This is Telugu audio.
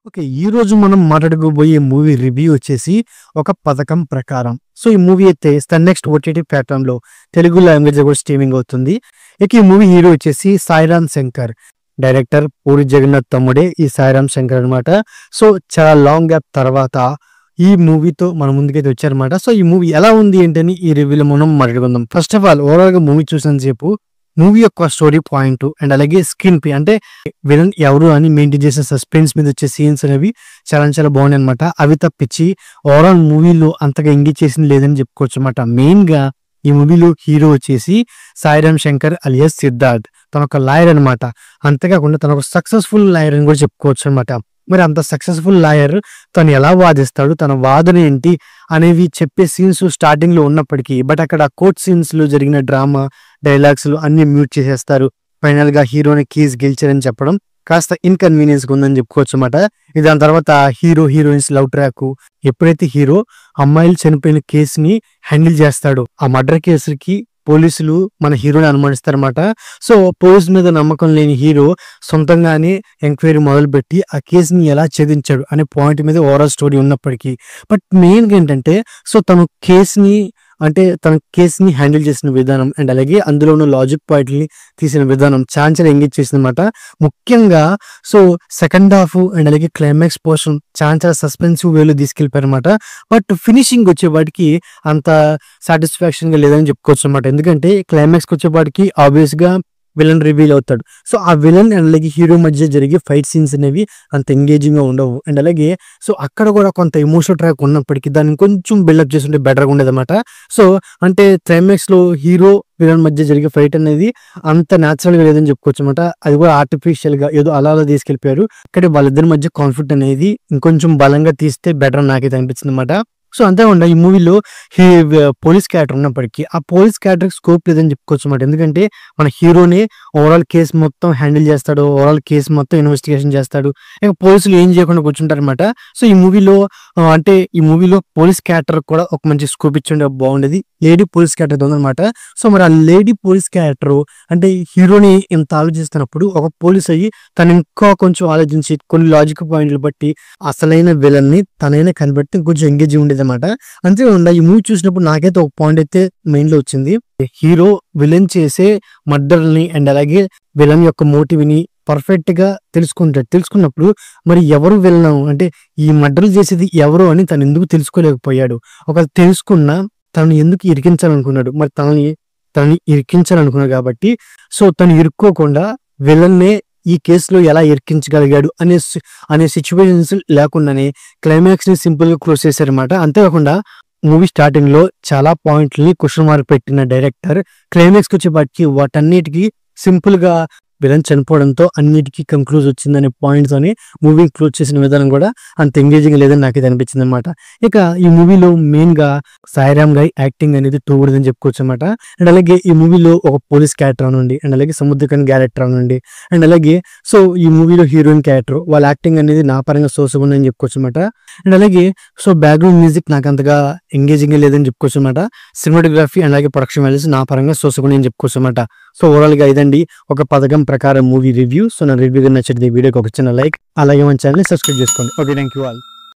ఓకే. ఈరోజు మనం మాట్లాడుకోబోయే మూవీ రివ్యూ వచ్చేసి ఒక పథకం ప్రకారం. సో, ఈ మూవీ అయితే సన్ నెక్స్ట్ ఓటీటీ ప్లాట్‌ఫామ్‌లో తెలుగు లాంగ్వేజ్‌లో కూడా స్ట్రీమింగ్ అవుతుంది. ఇక ఈ మూవీ హీరో వచ్చేసి సాయిరామ్ శంకర్. డైరెక్టర్ పూరి జగన్నాథ్ తమ్ముడే ఈ సాయిరామ్ శంకర్ అనమాట. సో, చాలా లాంగ్ గ్యాప్ తర్వాత ఈ మూవీతో మన ముందుకైతే వచ్చారనమాట. సో, ఈ మూవీ ఎలా ఉంది ఏంటని ఈ రివ్యూలో మనం మాట్లాడుకుందాం. ఫస్ట్ ఆఫ్ ఆల్ ఓవరాల్‌గా మూవీ చూసినంత సేపు మూవీ యొక్క స్టోరీ పాయింట్ అండ్ అలాగే స్క్రీన్ ప్లే అంటే విలన్ ఎవరు అని మెయింటైన్ చేసిన సస్పెన్స్ మీద వచ్చే సీన్స్ అనేవి చాలా బాగున్నాయి అనమాట. అవి తప్పించి ఓవరాల్ మూవీలో అంతగా ఎంగేజ్ చేసింది లేదని చెప్పుకోవచ్చు అనమాట. మెయిన్ గా ఈ మూవీలో హీరో వచ్చేసి సాయిరామ్ శంకర్ అలియాస్ సిద్ధార్థ్. తన ఒక లాయర్ అనమాట. అంతేకాకుండా తన ఒక సక్సెస్ఫుల్ లాయర్ అని కూడా చెప్పుకోవచ్చు అనమాట. మరి అంత సక్సెస్ఫుల్ లాయర్ తను ఎలా వాదిస్తాడు, తన వాదన ఏంటి అనేవి చెప్పే సీన్స్ స్టార్టింగ్ లో ఉన్నప్పటికీ బట్ అక్కడ కోర్ట్ సీన్స్ లో జరిగిన డ్రామా డైలాగ్స్ అన్ని మ్యూట్ చేసేస్తారు. ఫైనల్ గా హీరోని కీస్ గెలిచారని చెప్పడం కాస్త ఇన్కన్వీనియన్స్ ఉందని చెప్పుకోవచ్చు అనమాట. దాని తర్వాత హీరో హీరోయిన్స్ లవ్ ట్రాక్. ఎప్పుడైతే హీరో అమ్మాయిలు చనిపోయిన కేసుని హ్యాండిల్ చేస్తాడో ఆ మర్డర్ కేసుకి పోలీసులు మన హీరోని అనుమానిస్తారన్నమాట. సో, పోలీసు మీద నమ్మకం లేని హీరో సొంతంగానే ఎంక్వైరీ మొదలుపెట్టి ఆ కేసుని ఎలా ఛేదించాడు అనే పాయింట్ మీద ఓవరాల్ స్టోరీ ఉన్నప్పటికీ బట్ మెయిన్గా ఏంటంటే సో తన కేసుని హ్యాండిల్ చేసిన విధానం అండ్ అలాగే అందులో ఉన్న లాజిక్ పాయింట్ని తీసిన విధానం చాలా ఎంగేజ్ చేసిందన్నమాట. ముఖ్యంగా సో సెకండ్ హాఫ్ అండ్ అలాగే క్లైమాక్స్ పోర్షన్ చాలా సస్పెన్సివ్ వేలో తీసుకెళ్ళిపోయారనమాట. బట్ ఫినిషింగ్ వచ్చేవాడికి అంత సాటిస్ఫాక్షన్ గా లేదని చెప్పుకోవచ్చు అనమాట. ఎందుకంటే క్లైమాక్స్కి వచ్చేవాడికి ఆబ్వియస్ గా విలన్ రివీల్ అవుతాడు. సో ఆ విలన్ అండ్ అలాగే హీరో మధ్య జరిగే ఫైట్ సీన్స్ అనేవి అంత ఎంగేజింగ్ గా ఉండవు. అండ్ అలాగే సో అక్కడ కూడా కొంత ఎమోషనల్ ట్రాక్ ఉన్నప్పటికీ దాన్ని కొంచెం బిల్డప్ చేస్తుంటే బెటర్గా ఉండేది అనమాట. సో అంటే క్లైమాక్స్ లో హీరో విలన్ మధ్య జరిగే ఫైట్ అనేది అంత న్యాచురల్ గా లేదని చెప్పుకోవచ్చు అనమాట. అది కూడా ఆర్టిఫిషియల్ గా ఏదో అలా తీసుకెళ్లిపోయారు. ఇక్కడ వాళ్ళిద్దరి మధ్య కాన్ఫ్లిక్ట్ అనేది ఇంకొంచెం బలంగా తీస్తే బెటర్ నాకైతే అనిపించింది అనమాట. సో అంతేకాకుండా ఈ మూవీలో పోలీస్ క్యారెక్టర్ ఉన్నప్పటికీ ఆ పోలీస్ క్యారెక్టర్ స్కోప్ లేదని చెప్పుకోవచ్చు అనమాట. ఎందుకంటే మన హీరోనే ఓవరాల్ కేసు మొత్తం హ్యాండిల్ చేస్తాడు, ఓవరాల్ కేసు మొత్తం ఇన్వెస్టిగేషన్ చేస్తాడు. ఇంకా పోలీసులు ఏం చేయకుండా కూర్చుంటారు అనమాట. సో ఈ మూవీలో పోలీస్ క్యారెక్టర్ కూడా ఒక మంచి స్కోప్ ఇచ్చిండే బాగుండేది. లేడీ పోలీస్ క్యారెక్టర్ ఉందన్నమాట. సో మరి ఆ లేడీ పోలీస్ క్యారెక్టర్ అంటే హీరోని ఇంత ఆలోచిస్తున్నప్పుడు ఒక పోలీస్ అయ్యి తను ఇంకా కొంచెం ఆలోచించి కొన్ని లాజిక్ పాయింట్లు బట్టి అసలైన విలన్ ని తనైనా కనిపెట్టి కొంచెం ఎంగేజ్ ఉండేది అనమాట. అంతేకాకుండా ఈ మూవీ చూసినప్పుడు నాకైతే ఒక పాయింట్ అయితే మెయిన్ లో వచ్చింది. హీరో విలన్ చేసే మర్డర్ని అండ్ అలాగే విలన్ యొక్క మోటివ్ ని పర్ఫెక్ట్ గా తెలుసుకున్నప్పుడు మరి ఎవరు విలన్ అంటే ఈ మర్డర్లు చేసేది ఎవరు అని తను ఎందుకు తెలుసుకోలేకపోయాడు. ఒకవేళ తెలుసుకున్నా తనని ఎందుకు ఇరికించాలనుకున్నాడు, మరి తనని ఇరికించాలనుకున్నాడు కాబట్టి సో తను ఇరుక్కోకుండా విలన్నే ఈ కేసులో ఎలా ఇరికించగలిగాడు అనే సిచ్యువేషన్స్ లేకుండానే క్లైమాక్స్ ని సింపుల్ గా క్లోజ్ చేశారనమాట. అంతేకాకుండా మూవీ స్టార్టింగ్ లో చాలా పాయింట్లని క్వశ్చన్ మార్క్ పెట్టిన డైరెక్టర్ క్లైమాక్స్ కి వచ్చేపాటికి వాటన్నిటికీ సింపుల్ గా విలన్ చనిపోవడంతో అన్నిటికీ కంక్లూజ్ వచ్చిందనే పాయింట్స్ అని మూవీ క్లోజ్ చేసిన విధానం కూడా అంత ఎంగేజింగ్ లేదని నాకైతే అనిపించింది అనమాట. ఇక ఈ మూవీలో మెయిన్ గా సాయిరామ్ గారి యాక్టింగ్ అనేది తోగుడదని చెప్పుకోవచ్చు అనమాట. అండ్ అలాగే ఈ మూవీలో ఒక పోలీస్ క్యారెక్టర్ అనండి అండ్ అలాగే సముద్రకన్ క్యారెక్టర్ అనండి అండ్ అలాగే సో ఈ మూవీలో హీరోయిన్ క్యారెక్టర్ వాళ్ళ యాక్టింగ్ అనేది నా పరంగా సోసగుందని చెప్పుకోవచ్చు అనమాట. అండ్ అలాగే సో బ్యాక్గ్రౌండ్ మ్యూజిక్ నాకు అంతగా ఎంగేజింగ్ లేదని చెప్పుకోవచ్చు అనమాట. సినిమాటోగ్రఫీ అండ్ అలాగే ప్రొడక్షన్ వాల్యూస్ నా పరంగా సోసగుందని చెప్పుకోవచ్చు అనమాట. సో ఓవరాల్ గా ఇదండి ఒక పథకం ప్రకారం మూవీ రివ్యూ. సో నా రివ్యూ నచ్చితే వీడియోకి ఒక చిన్న లైక్ అలాగే మన ఛానల్ సబ్స్క్రైబ్ చేసుకోండి. Okay, thank you all.